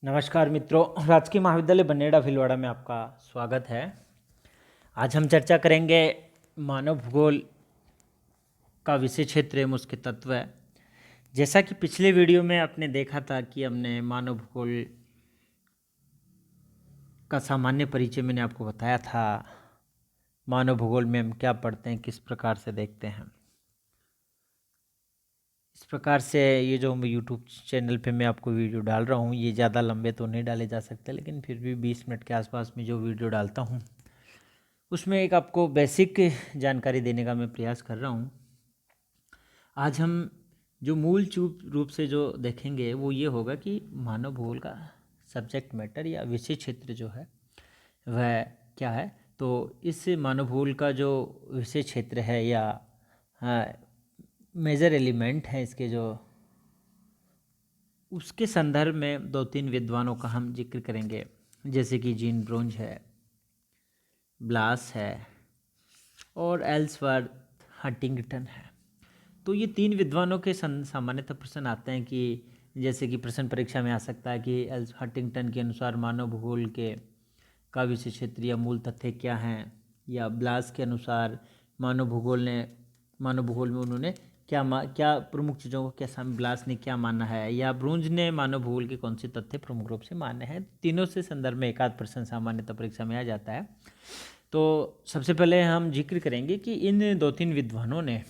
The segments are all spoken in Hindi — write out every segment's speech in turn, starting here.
नमस्कार मित्रों, राजकीय महाविद्यालय बनेड़ा भीलवाड़ा में आपका स्वागत है। आज हम चर्चा करेंगे मानव भूगोल का विषय क्षेत्र एवं उसके तत्व। जैसा कि पिछले वीडियो में आपने देखा था कि हमने मानव भूगोल का सामान्य परिचय मैंने आपको बताया था। मानव भूगोल में हम क्या पढ़ते हैं, किस प्रकार से देखते हैं। इस प्रकार से ये जो यूट्यूब चैनल पे मैं आपको वीडियो डाल रहा हूँ, ये ज़्यादा लंबे तो नहीं डाले जा सकते, लेकिन फिर भी 20 मिनट के आसपास में जो वीडियो डालता हूँ उसमें एक आपको बेसिक जानकारी देने का मैं प्रयास कर रहा हूँ। आज हम जो मूल रूप से जो देखेंगे वो ये होगा कि मानव भूगोल का सब्जेक्ट मैटर या विषय क्षेत्र जो है वह क्या है। तो इस मानव भूगोल का जो विषय क्षेत्र है या मेजर एलिमेंट है इसके, जो उसके संदर्भ में दो तीन विद्वानों का हम जिक्र करेंगे, जैसे कि जीन ब्रोंज है, ब्लास है और एल्सवर्थ हंटिंगटन है। तो ये तीन विद्वानों के सामान्यतः प्रश्न आते हैं कि जैसे कि प्रश्न परीक्षा में आ सकता है कि हंटिंगटन के अनुसार मानव भूगोल के का विषय क्षेत्र या मूल तथ्य क्या हैं, या ब्लास के अनुसार मानव भूगोल में उन्होंने क्या प्रमुख चीज़ों को क्या ब्लास ने क्या माना है, या ब्रोंज ने मानव भूगोल के कौन से तथ्य प्रमुख रूप से माने हैं। तीनों से संदर्भ में एक आध प्रश्न सामान्यतः परीक्षा में आ जाता है। तो सबसे पहले हम जिक्र करेंगे कि इन दो तीन विद्वानों ने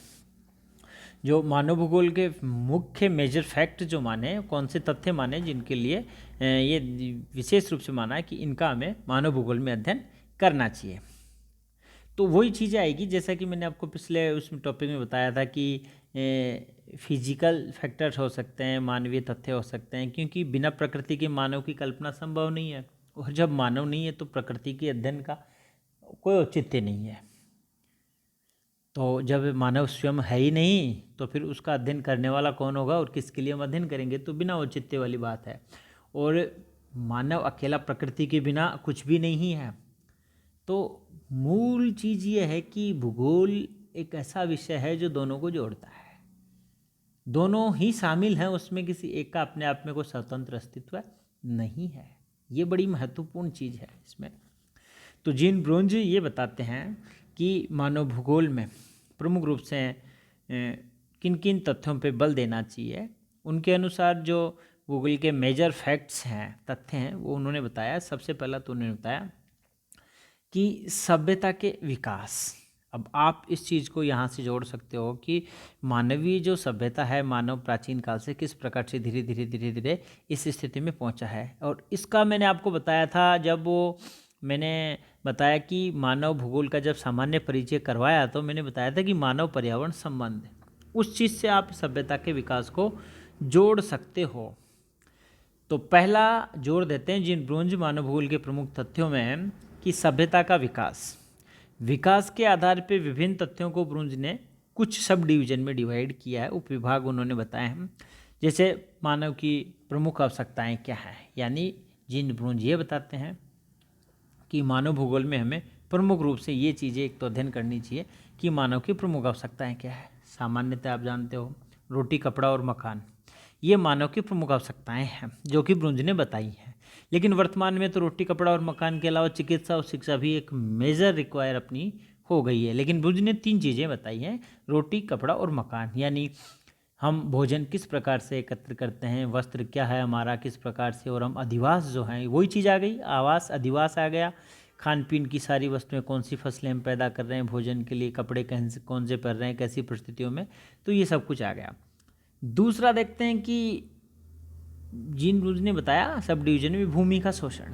जो मानव भूगोल के मुख्य मेजर फैक्ट जो माने, कौन से तथ्य माने जिनके लिए ये विशेष रूप से माना है कि इनका हमें मानव भूगोल में अध्ययन करना चाहिए। तो वही चीज़ें आएगी जैसा कि मैंने आपको पिछले उस टॉपिक में बताया था कि फिजिकल फैक्टर्स हो सकते हैं, मानवीय तथ्य हो सकते हैं, क्योंकि बिना प्रकृति के मानव की कल्पना संभव नहीं है। और जब मानव नहीं है तो प्रकृति के अध्ययन का कोई औचित्य नहीं है। तो जब मानव स्वयं है ही नहीं तो फिर उसका अध्ययन करने वाला कौन होगा और किसके लिए हम अध्ययन करेंगे, तो बिना औचित्य वाली बात है। और मानव अकेला प्रकृति के बिना कुछ भी नहीं है। तो मूल चीज़ ये है कि भूगोल एक ऐसा विषय है जो दोनों को जोड़ता है, दोनों ही शामिल हैं उसमें, किसी एक का अपने आप में कोई स्वतंत्र अस्तित्व नहीं है। ये बड़ी महत्वपूर्ण चीज़ है इसमें। तो जीन ब्रोंज ये बताते हैं कि मानव भूगोल में प्रमुख रूप से किन किन तथ्यों पे बल देना चाहिए। उनके अनुसार जो भूगोल के मेजर फैक्ट्स हैं, तथ्य हैं, वो उन्होंने बताया। सबसे पहला तो उन्होंने बताया कि सभ्यता के विकास। अब आप इस चीज़ को यहाँ से जोड़ सकते हो कि मानवीय जो सभ्यता है, मानव प्राचीन काल से किस प्रकार से धीरे धीरे इस स्थिति में पहुँचा है। और इसका मैंने आपको बताया था जब वो मैंने बताया कि मानव भूगोल का जब सामान्य परिचय करवाया तो मैंने बताया था कि मानव पर्यावरण संबंध, उस चीज़ से आप सभ्यता के विकास को जोड़ सकते हो। तो पहला जोड़ देते हैं जीन ब्रोंज मानव भूगोल के प्रमुख तथ्यों में कि सभ्यता का विकास के आधार पर विभिन्न तथ्यों को ब्रोंज ने कुछ सब डिवीजन में डिवाइड किया है, उपविभाग उन्होंने बताए हैं। जैसे मानव की प्रमुख आवश्यकताएं क्या हैं, यानी जीन ब्रोंज ये बताते हैं कि मानव भूगोल में हमें प्रमुख रूप से ये चीज़ें एक तो अध्ययन करनी चाहिए कि मानव की प्रमुख आवश्यकताएं क्या है। सामान्यतः आप जानते हो रोटी, कपड़ा और मकान, ये मानव की प्रमुख आवश्यकताएं हैं जो कि ब्रोंज ने बताई हैं। लेकिन वर्तमान में तो रोटी, कपड़ा और मकान के अलावा चिकित्सा और शिक्षा भी एक मेजर रिक्वायर अपनी हो गई है। लेकिन ब्रोंज ने तीन चीज़ें बताई हैं, रोटी, कपड़ा और मकान। यानी हम भोजन किस प्रकार से एकत्र करते हैं, वस्त्र क्या है हमारा, किस प्रकार से, और हम अधिवास जो हैं, वही चीज़ आ गई, आवास अधिवास आ गया। खान पीन की सारी वस्तुएं, कौन सी फसलें हम पैदा कर रहे हैं भोजन के लिए, कपड़े कौन से पहन रहे हैं, कैसी परिस्थितियों में, तो ये सब कुछ आ गया। दूसरा देखते हैं कि जीन ब्रोंज ने बताया सब डिवीजन में भूमि का शोषण,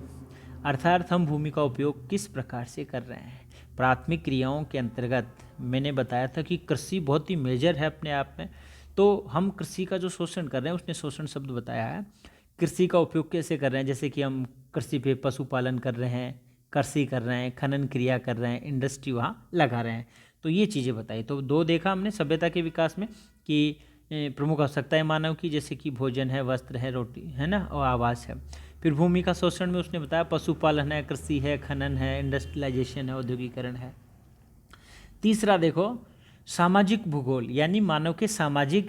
अर्थात हम भूमि का उपयोग किस प्रकार से कर रहे हैं। प्राथमिक क्रियाओं के अंतर्गत मैंने बताया था कि कृषि बहुत ही मेजर है अपने आप में। तो हम कृषि का जो शोषण कर रहे हैं, उसने शोषण शब्द बताया है। कृषि का उपयोग कैसे कर रहे हैं, जैसे कि हम कृषि पे पशुपालन कर रहे हैं, कृषि कर रहे हैं, खनन क्रिया कर रहे हैं, इंडस्ट्री वहाँ लगा रहे हैं। तो ये चीज़ें बताई। तो दो देखा हमने सभ्यता के विकास में कि प्रमुख आवश्यकताएं मानव की, जैसे कि भोजन है, वस्त्र है, रोटी है ना, और आवास है। फिर भूमि का शोषण में उसने बताया पशुपालन है, कृषि है, खनन है, इंडस्ट्रियलाइजेशन है, औद्योगिकरण है। तीसरा देखो सामाजिक भूगोल, यानी मानव के सामाजिक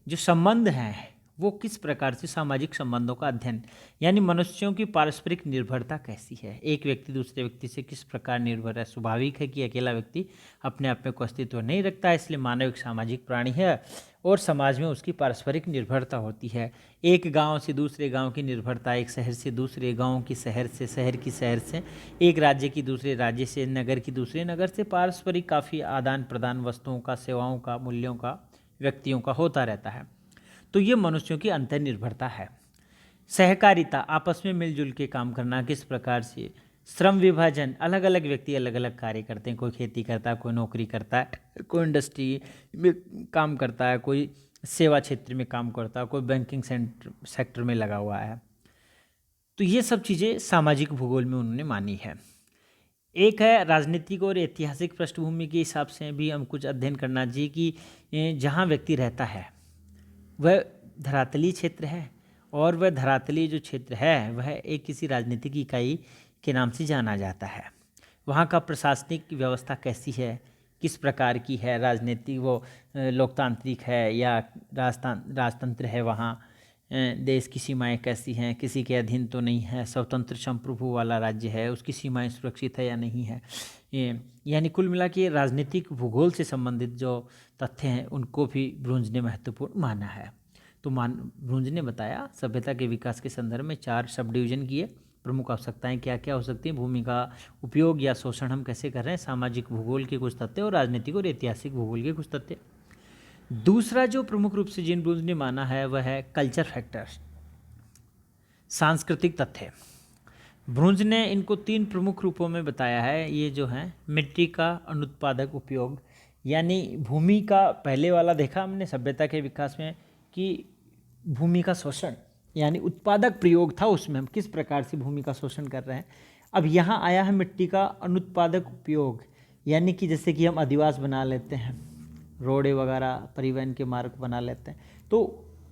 जो संबंध हैं वो किस प्रकार से सामाजिक संबंधों का अध्ययन, यानी मनुष्यों की पारस्परिक निर्भरता कैसी है, एक व्यक्ति दूसरे व्यक्ति से किस प्रकार निर्भर है। स्वाभाविक है कि अकेला व्यक्ति अपने आप में कोई अस्तित्व नहीं रखता है, इसलिए मानव एक सामाजिक प्राणी है और समाज में उसकी पारस्परिक निर्भरता होती है। एक गांव से दूसरे गांव की निर्भरता, एक शहर से दूसरे गांव की, शहर से शहर की, शहर से एक राज्य की दूसरे राज्य से, नगर की दूसरे नगर से पारस्परिक काफ़ी आदान प्रदान वस्तुओं का, सेवाओं का, मूल्यों का, व्यक्तियों का होता रहता है। तो ये मनुष्यों की अंतर्निर्भरता है। सहकारिता, आपस में मिलजुल के काम करना किस प्रकार से। श्रम विभाजन, अलग अलग व्यक्ति अलग अलग कार्य करते हैं, कोई खेती करता है, कोई नौकरी करता है, कोई इंडस्ट्री में काम करता है, कोई सेवा क्षेत्र में काम करता है, कोई बैंकिंग सेक्टर में लगा हुआ है। तो ये सब चीज़ें सामाजिक भूगोल में उन्होंने मानी है। एक है राजनीतिक और ऐतिहासिक पृष्ठभूमि के हिसाब से भी हम कुछ अध्ययन करना चाहिए कि जहाँ व्यक्ति रहता है वह धरातलीय क्षेत्र है, और वह धरातलीय जो क्षेत्र है वह एक किसी राजनीतिक इकाई के नाम से जाना जाता है। वहाँ का प्रशासनिक व्यवस्था कैसी है, किस प्रकार की है, राजनीतिक वो लोकतांत्रिक है या राजतंत्र है, वहाँ देश की सीमाएं कैसी हैं, किसी के अधीन तो नहीं है, स्वतंत्र संप्रभु वाला राज्य है, उसकी सीमाएं सुरक्षित है या नहीं है। यानी कुल मिला के राजनीतिक भूगोल से संबंधित जो तथ्य हैं उनको भी ब्रुंज ने महत्वपूर्ण माना है। तो ब्रुंज ने बताया सभ्यता के विकास के संदर्भ में 4 सब डिवीजन किए। प्रमुख आवश्यकताएं क्या क्या हो सकती हैं, भूमि का उपयोग या शोषण हम कैसे कर रहे हैं, सामाजिक भूगोल के कुछ तथ्य और राजनीतिक और ऐतिहासिक भूगोल के कुछ तथ्य। दूसरा जो प्रमुख रूप से जीन ब्रुंज ने माना है वह है कल्चर फैक्टर्स, सांस्कृतिक तथ्य। ब्रुंज ने इनको 3 प्रमुख रूपों में बताया है। ये जो है मिट्टी का अनुत्पादक उपयोग, यानी भूमि का पहले वाला देखा हमने सभ्यता के विकास में कि भूमि का शोषण यानी उत्पादक प्रयोग था, उसमें हम किस प्रकार से भूमि का शोषण कर रहे हैं। अब यहाँ आया है मिट्टी का अनुत्पादक उपयोग, यानी कि जैसे कि हम अधिवास बना लेते हैं, रोडें वगैरह, परिवहन के मार्ग बना लेते हैं, तो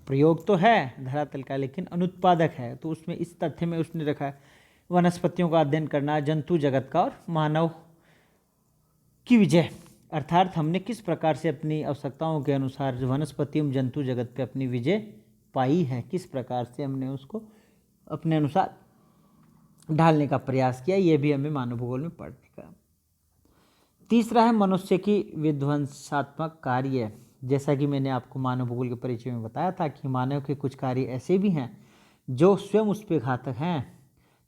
प्रयोग तो है धरातल का लेकिन अनुत्पादक है। तो उसमें इस तथ्य में उसने रखा है वनस्पतियों का अध्ययन करना, जंतु जगत का और मानव की विजय, अर्थात हमने किस प्रकार से अपनी आवश्यकताओं के अनुसार वनस्पति एवं जंतु जगत पे अपनी विजय पाई है, किस प्रकार से हमने उसको अपने अनुसार ढालने का प्रयास किया, ये भी हमें मानव भूगोल में पढ़ने का। तीसरा है मनुष्य की विध्वंसात्मक कार्य। जैसा कि मैंने आपको मानव भूगोल के परिचय में बताया था कि मानव के कुछ कार्य ऐसे भी हैं जो स्वयं उस पर घातक हैं,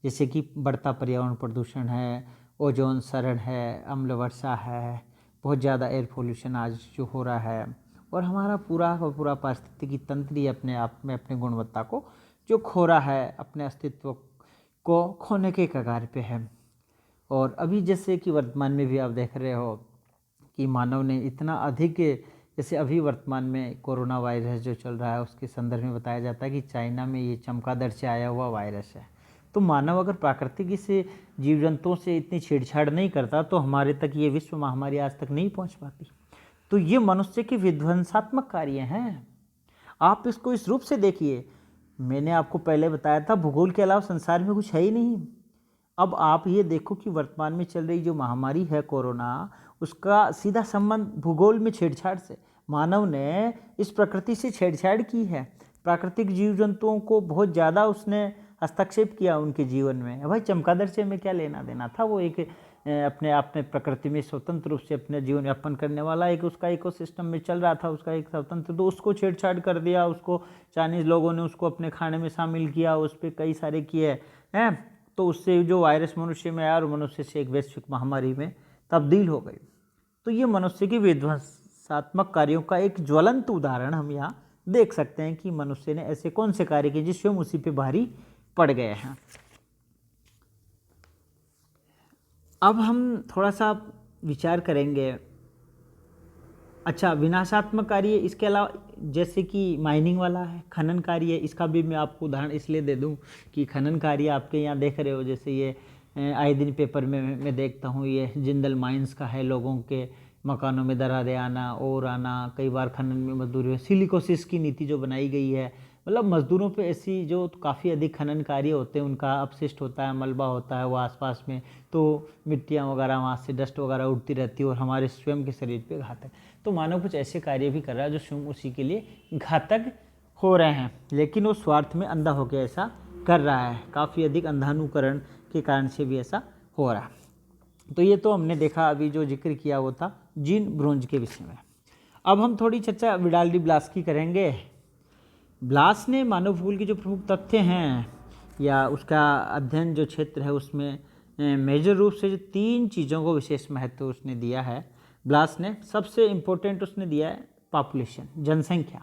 जैसे कि बढ़ता पर्यावरण प्रदूषण है, ओजोन क्षरण है, अम्ल वर्षा है, बहुत ज़्यादा एयर पोल्यूशन आज जो हो रहा है, और हमारा पूरा का पूरा पारिस्थितिकी तंत्र ही अपने आप में अपनी गुणवत्ता को जो खो रहा है, अपने अस्तित्व को खोने के कगार पे है। और अभी जैसे कि वर्तमान में भी आप देख रहे हो कि मानव ने इतना अधिक, जैसे अभी वर्तमान में कोरोना वायरस जो चल रहा है उसके संदर्भ में बताया जाता है कि चाइना में ये चमगादड़ से आया हुआ वायरस है। तो मानव अगर प्राकृतिक से जीव जंतुओं से इतनी छेड़छाड़ नहीं करता तो हमारे तक ये विश्व महामारी आज तक नहीं पहुंच पाती। तो ये मनुष्य के विध्वंसात्मक कार्य हैं। आप इसको इस रूप से देखिए, मैंने आपको पहले बताया था भूगोल के अलावा संसार में कुछ है ही नहीं। अब आप ये देखो कि वर्तमान में चल रही जो महामारी है कोरोना, उसका सीधा संबंध भूगोल में छेड़छाड़ से, मानव ने इस प्रकृति से छेड़छाड़ की है, प्राकृतिक जीव जंतुओं को बहुत ज़्यादा उसने हस्तक्षेप किया उनके जीवन में। भाई चमगादड़ से हमें क्या लेना देना था, वो एक अपने आप में प्रकृति में स्वतंत्र रूप से अपने जीवन यापन करने वाला एक उसका इकोसिस्टम में चल रहा था, उसका एक स्वतंत्र, तो उसको छेड़छाड़ कर दिया, उसको चाइनीज़ लोगों ने उसको अपने खाने में शामिल किया, उस पर कई सारे किए हैं, तो उससे जो वायरस मनुष्य में आया और मनुष्य से एक वैश्विक महामारी में तब्दील हो गई। तो ये मनुष्य के विध्वंसात्मक कार्यों का एक ज्वलंत उदाहरण हम यहाँ देख सकते हैं कि मनुष्य ने ऐसे कौन से कार्य किए जिससे हम उसी पे भारी पड़ गए हैं। अब हम थोड़ा सा विचार करेंगे, अच्छा विनाशात्मक कार्य इसके अलावा जैसे कि माइनिंग वाला है, खनन कार्य, इसका भी मैं आपको उदाहरण इसलिए दे दूं कि खनन कार्य आपके यहाँ देख रहे हो, जैसे ये आए दिन पेपर में मैं देखता हूँ ये जिंदल माइंस का है, लोगों के मकानों में दरारें आना और आना, कई बार खनन में मजदूरी, सिलिकोसिस की नीति जो बनाई गई है, मतलब मजदूरों पे ऐसी जो काफ़ी अधिक खनन कार्य होते हैं उनका अपशिष्ट होता है, मलबा होता है वो आसपास में, तो मिट्टियाँ वगैरह वहाँ से डस्ट वगैरह उड़ती रहती है और हमारे स्वयं के शरीर पे घातक। तो मानव कुछ ऐसे कार्य भी कर रहा है जो स्वयं उसी के लिए घातक हो रहे हैं, लेकिन वो स्वार्थ में अंधा होकर ऐसा कर रहा है। काफ़ी अधिक अंधानुकरण के कारण से भी ऐसा हो रहा है। तो ये तो हमने देखा, अभी जो जिक्र किया वो था जीन ब्रोंज के विषय में। अब हम थोड़ी चर्चा विडाल्डी ब्लास की करेंगे। ब्लास ने मानव भूगोल के जो प्रमुख तथ्य हैं या उसका अध्ययन जो क्षेत्र है उसमें मेजर रूप से जो 3 चीज़ों को विशेष महत्व उसने दिया है। ब्लास ने सबसे इम्पोर्टेंट उसने दिया है पॉपुलेशन, जनसंख्या,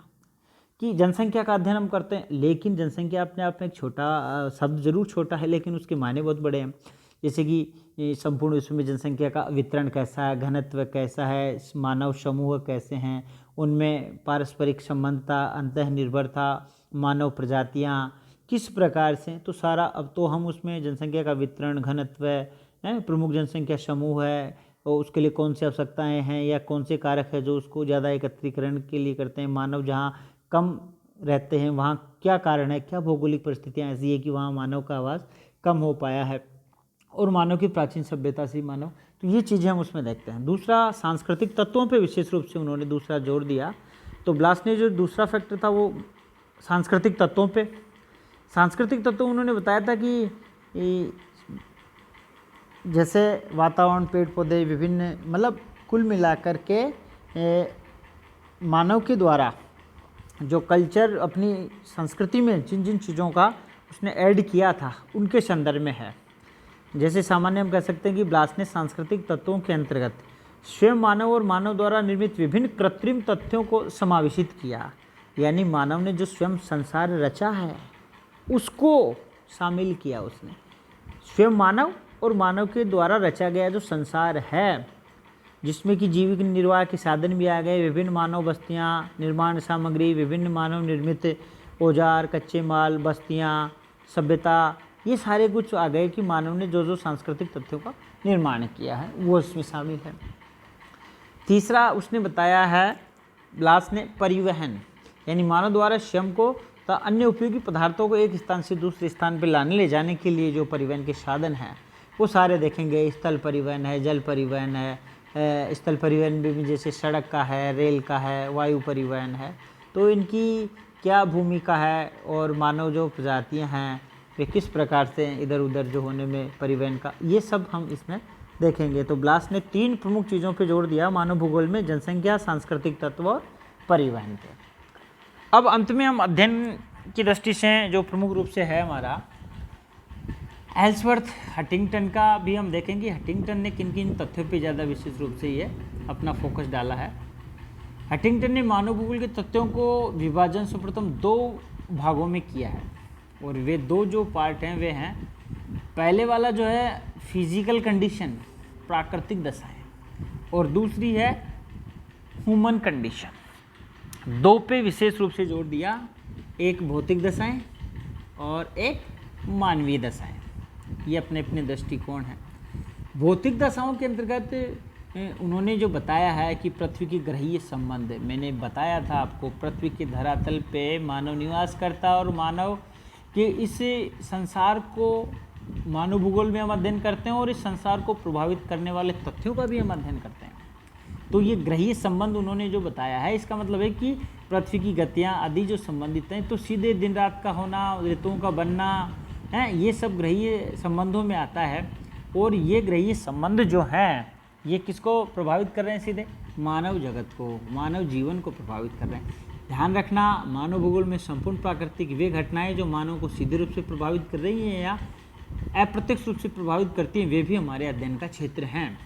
कि जनसंख्या का अध्ययन हम करते हैं, लेकिन जनसंख्या अपने आप में एक छोटा शब्द जरूर छोटा है, लेकिन उसके मायने बहुत बड़े हैं। जैसे कि संपूर्ण विश्व में जनसंख्या का वितरण कैसा है, घनत्व कैसा है, मानव समूह कैसे हैं, उनमें पारस्परिक संबंधता, अंतःनिर्भरता, मानव प्रजातियाँ किस प्रकार से, तो सारा अब तो हम उसमें जनसंख्या का वितरण, घनत्व है, प्रमुख जनसंख्या समूह है और उसके लिए कौन सी आवश्यकताएँ हैं या कौन से कारक है जो उसको ज़्यादा एकत्रीकरण के लिए करते हैं, मानव जहाँ कम रहते हैं वहाँ क्या कारण है, क्या भौगोलिक परिस्थितियाँ ऐसी है कि वहाँ मानव का आवास कम हो पाया है, और मानव की प्राचीन सभ्यता से मानव, तो ये चीज़ें हम उसमें देखते हैं। दूसरा सांस्कृतिक तत्वों पे विशेष रूप से उन्होंने दूसरा जोर दिया। तो ब्लास ने जो दूसरा फैक्टर था वो सांस्कृतिक तत्वों पे, सांस्कृतिक तत्व उन्होंने बताया था कि जैसे वातावरण, पेड़ पौधे, विभिन्न, मतलब कुल मिलाकर के मानव के द्वारा जो कल्चर अपनी संस्कृति में जिन जिन चीज़ों का उसने ऐड किया था उनके संदर्भ में है। जैसे सामान्य हम कह सकते हैं कि ब्लास ने सांस्कृतिक तत्वों के अंतर्गत स्वयं मानव और मानव द्वारा निर्मित विभिन्न कृत्रिम तथ्यों को समावेशित किया, यानी मानव ने जो स्वयं संसार रचा है उसको शामिल किया उसने। स्वयं मानव और मानव के द्वारा रचा गया जो संसार है, जिसमें कि जीविक निर्वाह के साधन भी आ गए, विभिन्न मानव बस्तियाँ, निर्माण सामग्री, विभिन्न मानव निर्मित औजार, कच्चे माल, बस्तियाँ, सभ्यता, ये सारे कुछ आ गए कि मानव ने जो जो सांस्कृतिक तथ्यों का निर्माण किया है वो इसमें शामिल है। तीसरा उसने बताया है ब्लास ने परिवहन, यानी मानव द्वारा स्वयं को तथा अन्य उपयोगी पदार्थों को एक स्थान से दूसरे स्थान पर लाने ले जाने के लिए जो परिवहन के साधन हैं वो सारे देखेंगे। स्थल परिवहन है, जल परिवहन है, स्थल परिवहन में भी जैसे सड़क का है, रेल का है, वायु परिवहन है, तो इनकी क्या भूमिका है और मानव जो प्रजातियां हैं वे किस प्रकार से इधर उधर जो होने में परिवहन का, ये सब हम इसमें देखेंगे। तो ब्लास ने 3 प्रमुख चीज़ों पे जोर दिया मानव भूगोल में, जनसंख्या, सांस्कृतिक तत्व और परिवहन पे। अब अंत में हम अध्ययन की दृष्टि से जो प्रमुख रूप से है हमारा एल्सवर्थ हंटिंगटन का भी हम देखेंगे। हंटिंगटन ने किन किन तथ्यों पे ज़्यादा विशेष रूप से ये अपना फोकस डाला है। हंटिंगटन ने मानव भूगोल के तथ्यों को विभाजन सर्वप्रथम 2 भागों में किया है, और वे 2 जो पार्ट हैं वे हैं, पहले वाला जो है फिजिकल कंडीशन, प्राकृतिक दशाएं, और दूसरी है ह्यूमन कंडीशन। 2 पे विशेष रूप से जोर दिया, एक भौतिक दशाएं और एक मानवीय दशाएं। ये अपने अपने दृष्टिकोण हैं। भौतिक दशाओं के अंतर्गत उन्होंने जो बताया है कि पृथ्वी की ग्रहीय संबंध, मैंने बताया था आपको, पृथ्वी के धरातल पे मानव निवास करता और मानव के इस संसार को मानव भूगोल में हम अध्ययन करते हैं और इस संसार को प्रभावित करने वाले तथ्यों का भी हम अध्ययन करते हैं। तो ये ग्रहीय संबंध उन्होंने जो बताया है, इसका मतलब है कि पृथ्वी की गतियाँ आदि जो संबंधित हैं, तो सीधे दिन रात का होना, ऋतुओं का बनना है, ये सब ग्रहीय संबंधों में आता है। और ये ग्रहीय संबंध जो हैं ये किसको प्रभावित कर रहे हैं? सीधे मानव जगत को, मानव जीवन को प्रभावित कर रहे हैं। ध्यान रखना, मानव भूगोल में संपूर्ण प्राकृतिक वे घटनाएं जो मानव को सीधे रूप से प्रभावित कर रही हैं या अप्रत्यक्ष रूप से प्रभावित करती हैं, वे भी हमारे अध्ययन का क्षेत्र हैं।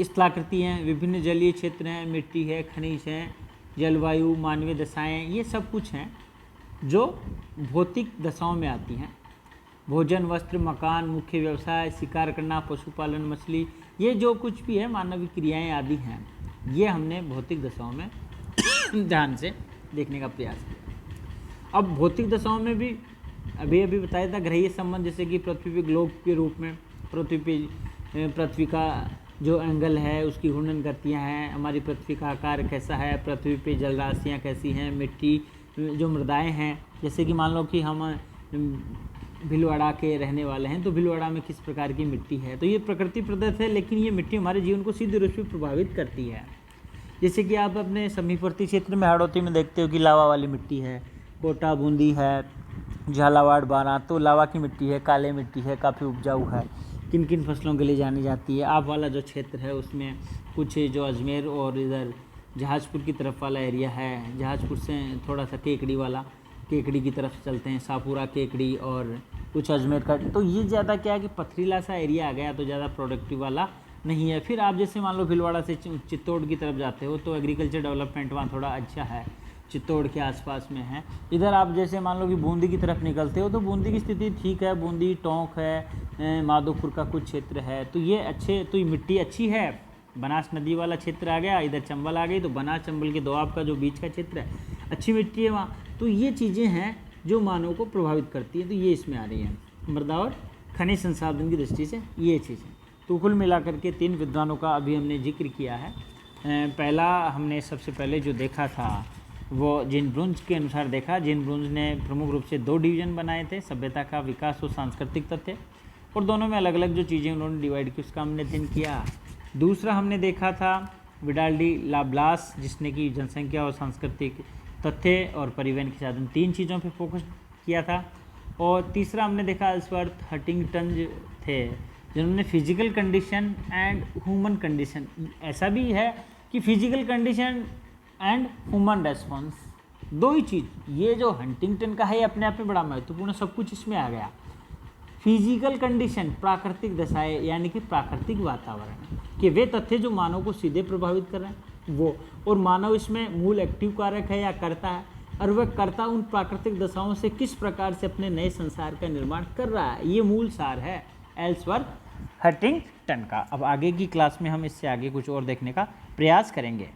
स्थलाकृति हैं, विभिन्न जलीय क्षेत्र हैं, मिट्टी है, खनिज हैं, जलवायु, मानवीय दशाएं, ये सब कुछ हैं जो भौतिक दशाओं में आती हैं। भोजन, वस्त्र, मकान, मुख्य व्यवसाय, शिकार करना, पशुपालन, मछली, ये जो कुछ भी है मानवीय क्रियाएं आदि हैं, ये हमने भौतिक दशाओं में ध्यान से देखने का प्रयास किया। अब भौतिक दशाओं में भी अभी बताया था ग्रहीय संबंध, जैसे कि पृथ्वी पे ग्लोब के रूप में पृथ्वी का जो एंगल है, उसकी घूर्णन गतियाँ हैं, हमारी पृथ्वी का आकार कैसा है, पृथ्वी पे जलराशियाँ कैसी हैं, मिट्टी जो मृदाएँ हैं, जैसे कि मान लो कि हम भीलवाड़ा के रहने वाले हैं, तो भीलवाड़ा में किस प्रकार की मिट्टी है, तो ये प्रकृति प्रदत्त है, लेकिन ये मिट्टी हमारे जीवन को सीधे रूप से प्रभावित करती है। जैसे कि आप अपने समीपवर्ती क्षेत्र में हाड़ौती में देखते हो कि लावा वाली मिट्टी है, कोटा बूंदी है, झालावाड़ बारां, तो लावा की मिट्टी है, काले मिट्टी है, काफ़ी उपजाऊ है, किन किन फसलों के लिए जानी जाती है। आप वाला जो क्षेत्र है उसमें कुछ जो अजमेर और इधर जहाजपुर की तरफ वाला एरिया है, जहाजपुर से थोड़ा सा केकड़ी वाला, केकड़ी की तरफ चलते हैं, सापुरा केकड़ी और कुछ अजमेर का, तो ये ज़्यादा क्या है कि पथरीला सा एरिया आ गया, तो ज़्यादा प्रोडक्टिव वाला नहीं है। फिर आप जैसे मान लो भीलवाड़ा से चित्तौड़ की तरफ जाते हो तो एग्रीकल्चर डेवलपमेंट वहाँ थोड़ा अच्छा है, चित्तौड़ के आसपास में है। इधर आप जैसे मान लो कि बूंदी की तरफ निकलते हो तो बूंदी की स्थिति ठीक है, बूंदी, टोंक है, माधोपुर का कुछ क्षेत्र है, तो ये अच्छे, तो ये मिट्टी अच्छी है। बनास नदी वाला क्षेत्र आ गया, इधर चंबल आ गई, तो बनास चंबल के दोआब का जो बीच का क्षेत्र है, अच्छी मिट्टी है वहाँ। तो ये चीज़ें हैं जो मानव को प्रभावित करती है, तो ये इसमें आ रही हैं मृदा और खनिज संसाधन की दृष्टि से ये चीज़ें। तो कुल मिलाकर के 3 विद्वानों का अभी हमने जिक्र किया है। पहला हमने सबसे पहले जो देखा था वो जीन ब्रुंज के अनुसार देखा। जीन ब्रुंज ने प्रमुख रूप से 2 डिवीज़न बनाए थे, सभ्यता का विकास और सांस्कृतिक तथ्य, और दोनों में अलग अलग जो चीज़ें उन्होंने डिवाइड की उसका हमने अध्ययन किया। दूसरा हमने देखा था विडाल डी लाब्लास, जिसने कि जनसंख्या और सांस्कृतिक तथ्य और परिवहन के साधन, 3 चीज़ों पर फोकस किया था। और तीसरा हमने देखा एल्सवर्थ हंटिंगटन थे, जिन्होंने physical condition and human condition, ऐसा भी है कि physical condition and human response, 2 ही चीज़, ये जो हंटिंगटन का है अपने आप में बड़ा महत्वपूर्ण, सब कुछ इसमें आ गया। फिजिकल कंडीशन, प्राकृतिक दशाएं, यानी कि प्राकृतिक वातावरण के वे तथ्य जो मानव को सीधे प्रभावित कर रहे हैं वो, और मानव इसमें मूल एक्टिव कारक है या करता है, और वह कर्ता उन प्राकृतिक दशाओं से किस प्रकार से अपने नए संसार का निर्माण कर रहा है, ये मूल सार है एल्सवर्थ हंटिंगटन का। अब आगे की क्लास में हम इससे आगे कुछ और देखने का प्रयास करेंगे।